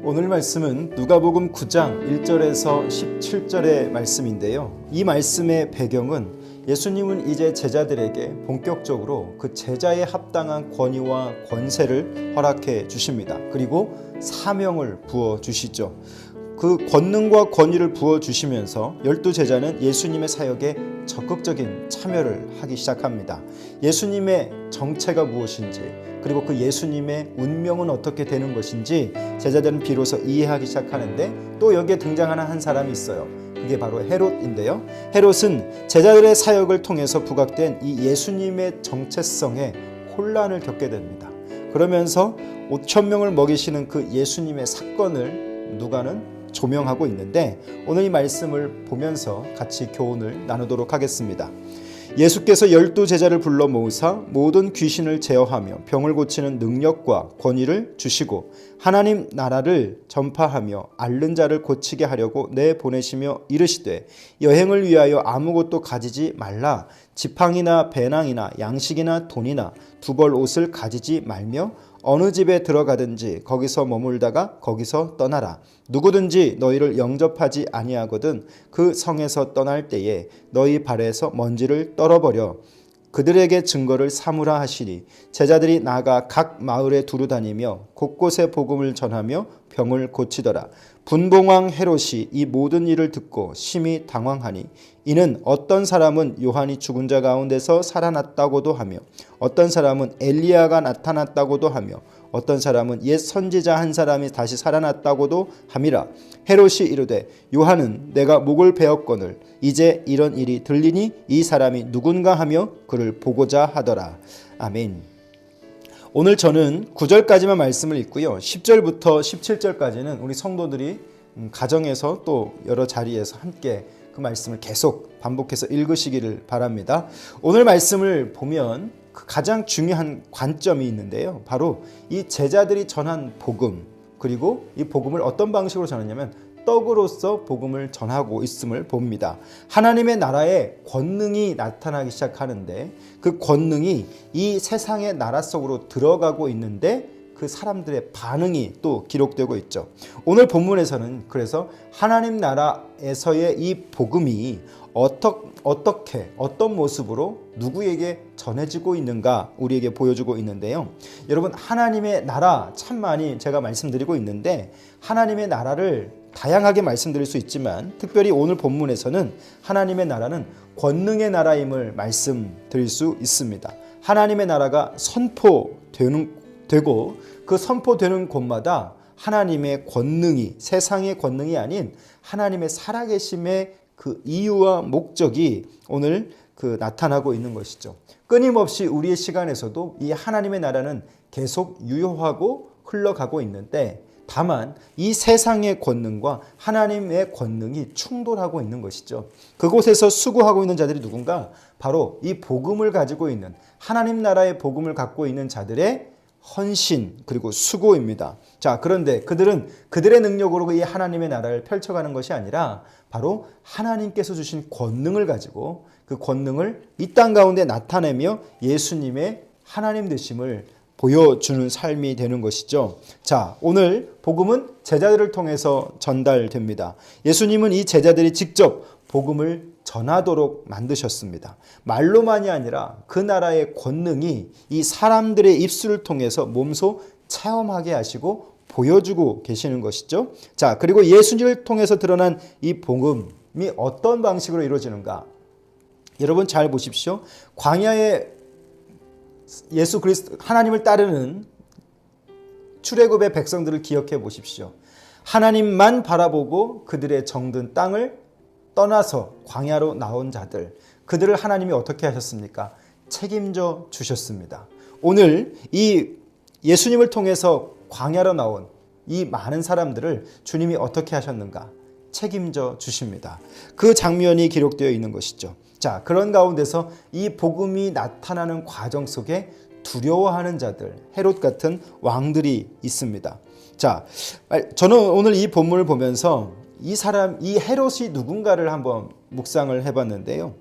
오늘 말씀은 누가복음 9장 1절에서 17절의 말씀인데요. 이 말씀의 배경은 예수님은 이제 제자들에게 본격적으로 그 제자에 합당한 권위와 권세를 허락해 주십니다. 그리고 사명을 부어 주시죠. 그 권능과 권위를 부어 주시면서 12제자는 예수님의 사역에 적극적인 참여를 하기 시작합니다. 예수님의 정체가 무엇인지, 그리고 그 예수님의 운명은 어떻게 되는 것인지 제자들은 비로소 이해하기 시작하는데, 또 여기에 등장하는 한 사람이 있어요. 그게 바로 헤롯인데요. 헤롯은 제자들의 사역을 통해서 부각된 이 예수님의 정체성에 혼란을 겪게 됩니다. 그러면서 5,000명을 먹이시는 그 예수님의 사건을 누가는 조명하고 있는데, 오늘 이 말씀을 보면서 같이 교훈을 나누도록 하겠습니다. 예수께서 12제자를 불러 모으사 모든 귀신을 제어하며 병을 고치는 능력과 권위를 주시고 하나님 나라를 전파하며 앓는 자를 고치게 하려고 내보내시며 이르시되, 여행을 위하여 아무것도 가지지 말라. 지팡이나 배낭이나 양식이나 돈이나 두벌 옷을 가지지 말며 어느 집에 들어가든지 거기서 머물다가 거기서 떠나라. 누구든지 너희를 영접하지 아니하거든 그 성에서 떠날 때에 너희 발에서 먼지를 떨어버려 그들에게 증거를 삼으라 하시니, 제자들이 나가 각 마을에 두루 다니며 곳곳에 복음을 전하며 병을 고치더라. 분봉왕 헤롯이 이 모든 일을 듣고 심히 당황하니, 이는 어떤 사람은 요한이 죽은 자 가운데서 살아났다고도 하며 어떤 사람은 엘리야가 나타났다고도 하며 어떤 사람은 옛 선지자 한 사람이 다시 살아났다고도 함이라. 헤롯이 이르되, 요한은 내가 목을 베었거늘 이제 이런 일이 들리니 이 사람이 누군가 하며 그를 보고자 하더라. 아멘. 오늘 저는 9절까지만 말씀을 읽고요. 10절부터 17절까지는 우리 성도들이 가정에서 또 여러 자리에서 함께 그 말씀을 계속 반복해서 읽으시기를 바랍니다. 오늘 말씀을 보면 가장 중요한 관점이 있는데요. 바로 이 제자들이 전한 복음, 그리고 이 복음을 어떤 방식으로 전했냐면 떡으로서 복음을 전하고 있음을 봅니다. 하나님의 나라의 권능이 나타나기 시작하는데, 그 권능이 이 세상의 나라 속으로 들어가고 있는데 그 사람들의 반응이 또 기록되고 있죠. 오늘 본문에서는 그래서 하나님 나라에서의 이 복음이 어떻게 어떤 모습으로 누구에게 전해지고 있는가 우리에게 보여주고 있는데요. 여러분, 하나님의 나라 참 많이 제가 말씀드리고 있는데, 하나님의 나라를 다양하게 말씀드릴 수 있지만 특별히 오늘 본문에서는 하나님의 나라는 권능의 나라임을 말씀드릴 수 있습니다. 하나님의 나라가 선포되고 그 선포되는 곳마다 하나님의 권능이, 세상의 권능이 아닌 하나님의 살아계심의 그 이유와 목적이 오늘 나타나고 있는 것이죠. 끊임없이 우리의 시간에서도 이 하나님의 나라는 계속 유효하고 흘러가고 있는데, 다만 이 세상의 권능과 하나님의 권능이 충돌하고 있는 것이죠. 그곳에서 수고하고 있는 자들이 누군가? 바로 이 복음을 가지고 있는, 하나님 나라의 복음을 갖고 있는 자들의 헌신 그리고 수고입니다. 자, 그런데 그들은 그들의 능력으로 이 하나님의 나라를 펼쳐가는 것이 아니라 바로 하나님께서 주신 권능을 가지고 그 권능을 이 땅 가운데 나타내며 예수님의 하나님 되심을 보여주는 삶이 되는 것이죠. 자, 오늘 복음은 제자들을 통해서 전달됩니다. 예수님은 이 제자들이 직접 복음을 전하도록 만드셨습니다. 말로만이 아니라 그 나라의 권능이 이 사람들의 입술을 통해서 몸소 체험하게 하시고 보여주고 계시는 것이죠. 자, 그리고 예수님을 통해서 드러난 이 복음이 어떤 방식으로 이루어지는가? 여러분 잘 보십시오. 광야에 예수 그리스도 하나님을 따르는 출애굽의 백성들을 기억해 보십시오. 하나님만 바라보고 그들의 정든 땅을 떠나서 광야로 나온 자들, 그들을 하나님이 어떻게 하셨습니까? 책임져 주셨습니다. 오늘 이 예수님을 통해서 광야로 나온 이 많은 사람들을 주님이 어떻게 하셨는가? 책임져 주십니다. 그 장면이 기록되어 있는 것이죠. 자, 그런 가운데서 이 복음이 나타나는 과정 속에 두려워하는 자들, 헤롯 같은 왕들이 있습니다. 자, 저는 오늘 이 본문을 보면서 이 헤롯이 누군가를 한번 묵상을 해봤는데요.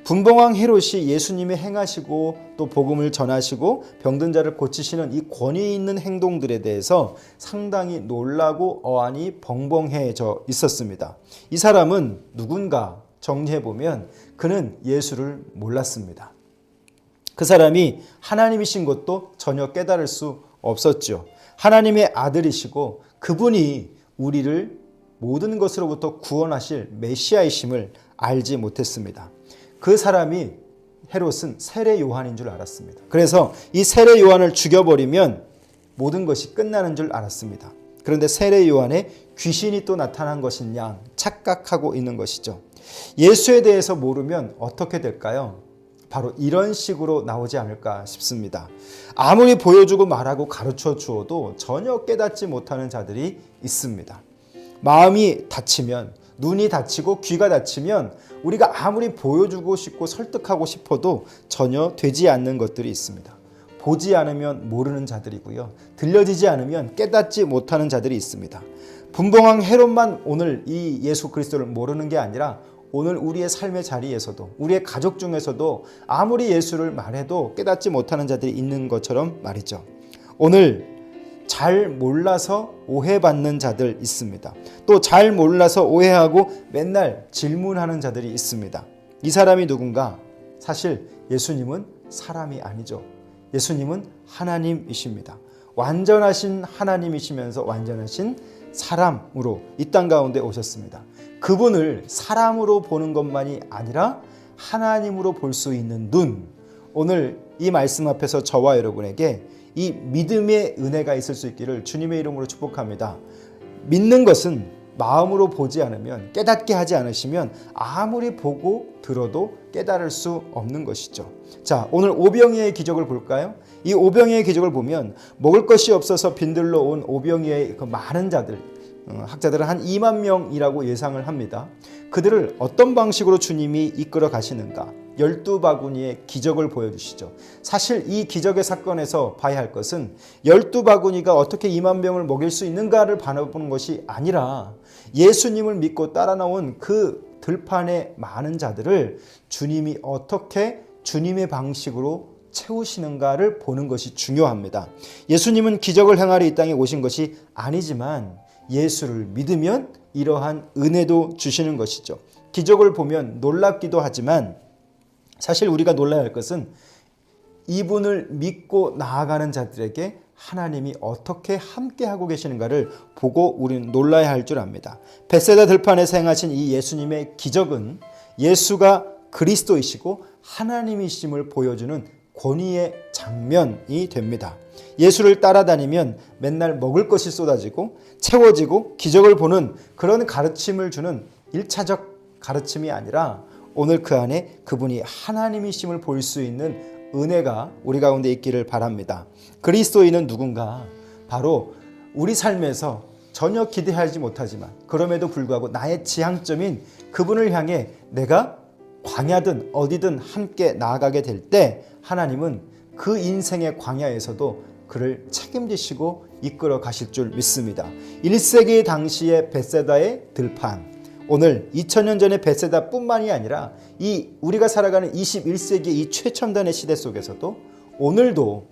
분봉왕 헤롯이 예수님이 행하시고 또 복음을 전하시고 병든 자를 고치시는 이 권위 있는 행동들에 대해서 상당히 놀라고 어안이 벙벙해져 있었습니다. 이 사람은 누군가 정리해보면 그는 예수를 몰랐습니다. 그 사람이 하나님이신 것도 전혀 깨달을 수 없었죠. 하나님의 아들이시고 그분이 우리를 모든 것으로부터 구원하실 메시아이심을 알지 못했습니다. 그 사람이 헤롯은 세례 요한인 줄 알았습니다. 그래서 이 세례 요한을 죽여버리면 모든 것이 끝나는 줄 알았습니다. 그런데 세례 요한에 귀신이 또 나타난 것이냐 착각하고 있는 것이죠. 예수에 대해서 모르면 어떻게 될까요? 바로 이런 식으로 나오지 않을까 싶습니다. 아무리 보여주고 말하고 가르쳐 주어도 전혀 깨닫지 못하는 자들이 있습니다. 마음이 다치면, 눈이 다치고 귀가 다치면 우리가 아무리 보여주고 싶고 설득하고 싶어도 전혀 되지 않는 것들이 있습니다. 보지 않으면 모르는 자들이고요. 들려지지 않으면 깨닫지 못하는 자들이 있습니다. 분봉왕 헤롯만 오늘 이 예수 그리스도를 모르는 게 아니라 오늘 우리의 삶의 자리에서도 우리의 가족 중에서도 아무리 예수를 말해도 깨닫지 못하는 자들이 있는 것처럼 말이죠. 오늘 잘 몰라서 오해받는 자들 있습니다. 또 잘 몰라서 오해하고 맨날 질문하는 자들이 있습니다. 이 사람이 누군가? 사실 예수님은 사람이 아니죠. 예수님은 하나님이십니다. 완전하신 하나님이시면서 완전하신 사람으로 이 땅 가운데 오셨습니다. 그분을 사람으로 보는 것만이 아니라 하나님으로 볼 수 있는 눈, 오늘 이 말씀 앞에서 저와 여러분에게 이 믿음의 은혜가 있을 수 있기를 주님의 이름으로 축복합니다. 믿는 것은 마음으로 보지 않으면, 깨닫게 하지 않으시면 아무리 보고 들어도 깨달을 수 없는 것이죠. 자, 오늘 오병이어의 기적을 볼까요? 이 오병이어의 기적을 보면 먹을 것이 없어서 빈들러 온 오병이어의 그 많은 자들, 학자들은 한 2만 명이라고 예상을 합니다. 그들을 어떤 방식으로 주님이 이끌어 가시는가? 12바구니의 기적을 보여주시죠. 사실 이 기적의 사건에서 봐야 할 것은 12바구니가 어떻게 2만 명을 먹일 수 있는가를 바라보는 것이 아니라 예수님을 믿고 따라 나온 그 들판의 많은 자들을 주님이 어떻게 주님의 방식으로 채우시는가를 보는 것이 중요합니다. 예수님은 기적을 행하러 이 땅에 오신 것이 아니지만 예수를 믿으면 이러한 은혜도 주시는 것이죠. 기적을 보면 놀랍기도 하지만 사실 우리가 놀라야 할 것은 이분을 믿고 나아가는 자들에게 하나님이 어떻게 함께하고 계시는가를 보고 우리는 놀라야 할 줄 압니다. 벳세다 들판에서 행하신 이 예수님의 기적은 예수가 그리스도이시고 하나님이심을 보여주는 권위의 장면이 됩니다. 예수를 따라다니면 맨날 먹을 것이 쏟아지고 채워지고 기적을 보는 그런 가르침을 주는 1차적 가르침이 아니라 오늘 그 안에 그분이 하나님이심을 볼 수 있는 은혜가 우리 가운데 있기를 바랍니다. 그리스도인은 누군가? 바로 우리 삶에서 전혀 기대하지 못하지만 그럼에도 불구하고 나의 지향점인 그분을 향해 내가 광야든 어디든 함께 나아가게 될 때 하나님은 그 인생의 광야에서도 그를 책임지시고 이끌어 가실 줄 믿습니다. 1세기 당시의 벳세다의 들판, 오늘 2000년 전의 벳세다뿐만이 아니라 이 우리가 살아가는 21세기 이 최첨단의 시대 속에서도 오늘도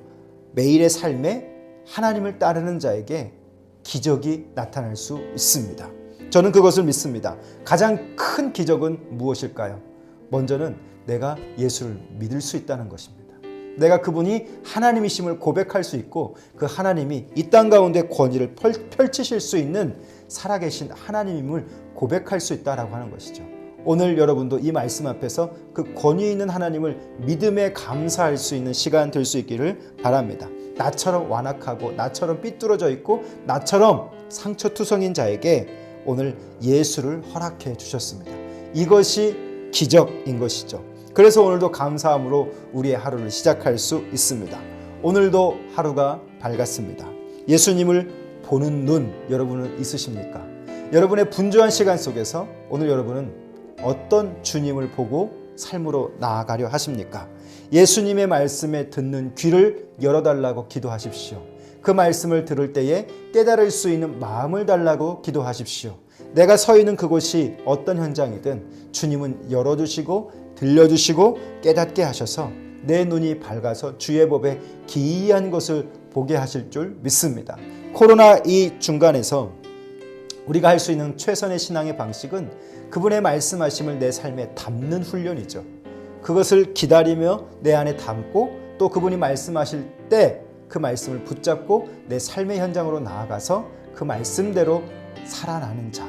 매일의 삶에 하나님을 따르는 자에게 기적이 나타날 수 있습니다. 저는 그것을 믿습니다. 가장 큰 기적은 무엇일까요? 먼저는 내가 예수를 믿을 수 있다는 것입니다. 내가 그분이 하나님이심을 고백할 수 있고 그 하나님이 이 땅 가운데 권위를 펼치실 수 있는 살아계신 하나님임을 고백할 수 있다라고 하는 것이죠. 오늘 여러분도 이 말씀 앞에서 그 권위 있는 하나님을 믿음에 감사할 수 있는 시간 될 수 있기를 바랍니다. 나처럼 완악하고 나처럼 삐뚤어져 있고 나처럼 상처투성인 자에게 오늘 예수를 허락해 주셨습니다. 이것이 기적인 것이죠. 그래서 오늘도 감사함으로 우리의 하루를 시작할 수 있습니다. 오늘도 하루가 밝았습니다. 예수님을 보는 눈 여러분은 있으십니까? 여러분의 분주한 시간 속에서 오늘 여러분은 어떤 주님을 보고 삶으로 나아가려 하십니까? 예수님의 말씀에 듣는 귀를 열어달라고 기도하십시오. 그 말씀을 들을 때에 깨달을 수 있는 마음을 달라고 기도하십시오. 내가 서 있는 그곳이 어떤 현장이든 주님은 열어주시고 들려주시고 깨닫게 하셔서 내 눈이 밝아서 주의 법에 기이한 것을 보게 하실 줄 믿습니다. 코로나 이 중간에서 우리가 할 수 있는 최선의 신앙의 방식은 그분의 말씀하심을 내 삶에 담는 훈련이죠. 그것을 기다리며 내 안에 담고 또 그분이 말씀하실 때 그 말씀을 붙잡고 내 삶의 현장으로 나아가서 그 말씀대로 살아나는 자.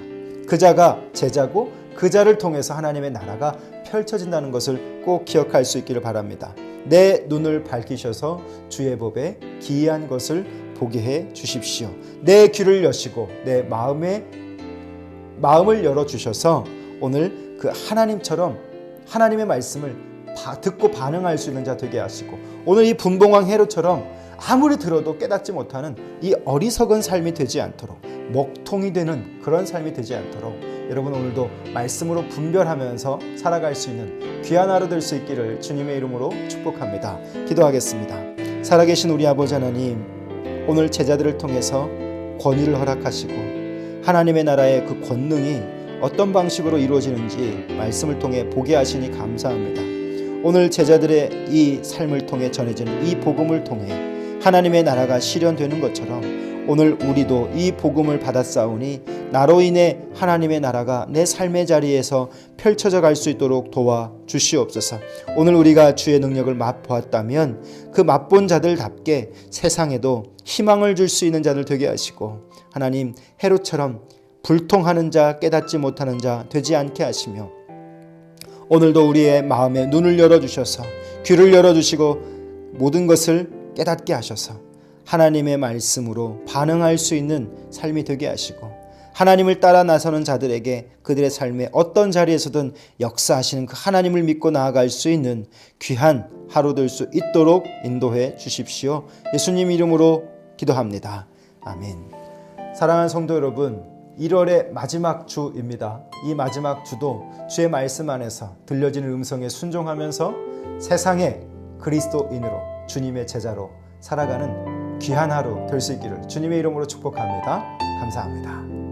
그 자가 제자고 그 자를 통해서 하나님의 나라가 펼쳐진다는 것을 꼭 기억할 수 있기를 바랍니다. 내 눈을 밝히셔서 주의 법에 기이한 것을 보게 해 주십시오. 내 귀를 여시고 내 마음을 열어주셔서 오늘 그 하나님처럼 하나님의 말씀을 듣고 반응할 수 있는 자 되게 하시고 오늘 이 분봉왕 헤롯처럼 아무리 들어도 깨닫지 못하는 이 어리석은 삶이 되지 않도록 먹통이 되는 그런 삶이 되지 않도록 여러분 오늘도 말씀으로 분별하면서 살아갈 수 있는 귀한 하루 될 수 있기를 주님의 이름으로 축복합니다. 기도하겠습니다. 살아계신 우리 아버지 하나님, 오늘 제자들을 통해서 권위를 허락하시고 하나님의 나라의 그 권능이 어떤 방식으로 이루어지는지 말씀을 통해 보게 하시니 감사합니다. 오늘 제자들의 이 삶을 통해 전해지는 이 복음을 통해 하나님의 나라가 실현되는 것처럼 오늘 우리도 이 복음을 받았사오니 나로 인해 하나님의 나라가 내 삶의 자리에서 펼쳐져 갈 수 있도록 도와주시옵소서. 오늘 우리가 주의 능력을 맛보았다면 그 맛본 자들답게 세상에도 희망을 줄 수 있는 자들 되게 하시고 하나님 헤롯처럼 불통하는 자 깨닫지 못하는 자 되지 않게 하시며 오늘도 우리의 마음에 눈을 열어주셔서 귀를 열어주시고 모든 것을 깨닫게 하셔서 하나님의 말씀으로 반응할 수 있는 삶이 되게 하시고 하나님을 따라 나서는 자들에게 그들의 삶의 어떤 자리에서든 역사하시는 그 하나님을 믿고 나아갈 수 있는 귀한 하루 될 수 있도록 인도해 주십시오. 예수님 이름으로 기도합니다. 아멘. 사랑하는 성도 여러분, 1월의 마지막 주입니다. 이 마지막 주도 주의 말씀 안에서 들려지는 음성에 순종하면서 세상의 그리스도인으로 주님의 제자로 살아가는 귀한 하루 될 수 있기를 주님의 이름으로 축복합니다. 감사합니다.